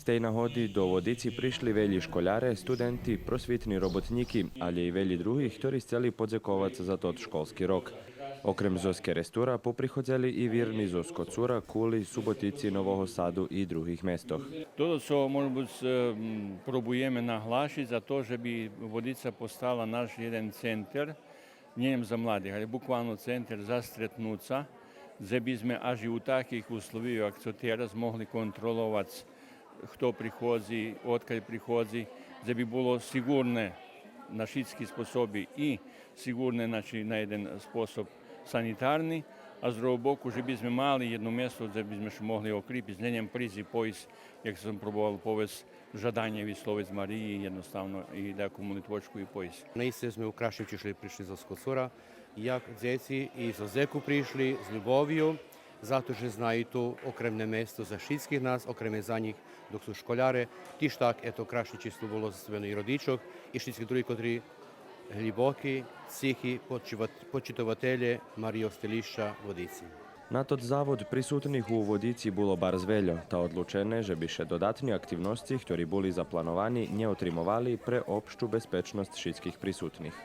Z tej nahody do Vodici prišli veľi školáre, studenti, prosvitní robotníky, ale i veľi druhých, ktorí chceli podziakovať za tot školský rok. Okrem Zoske Restura poprichodzali i vierni zo Skocura, Kuli, Subotici, Nového Sadu i druhých mestoch. Toto, co možno probujeme nahlášiť za to, že by Vodica postala náš jeden center, nie za mladých, ale bukvalno center za stretnúca, kde by sme až i u takých uslovích, ako teraz, mohli kontrolovať, kto prichádza, odkiaľ prichádza, kde by bolo sigurné na všetky spôsoby i sigurné na jeden spôsob sanitárny, a z druhého boku, že by sme mali jedno miesto, kde by sme mohli okrípiť, s neniem prísť pojsť, jak som proboval povesť, žadanie vysloviť z Mariji, jednostavno i takú molitvočku i pojsť. Naiste sme u Kraševči prišli zo Skocura, jak djeci i zo Zeku prišli s ljuboviju, zato že znaju to okremne mesto za všetkých nás, okreme za njih dok su školjare. Tiž tak, eto, Krašniči su bolo sveno i rodičok i všetky drugi, kotri hljiboki, cihi, počitovatele Mario Stelišća Vodici. Na tot závod prisutných u Vodici bolo bar zveľo, ta odlučené, že by še dodatní aktivnosti, ktorí boli zaplanovaní, neotrimovali pre obštu bezpečnosť všetkých prisutných.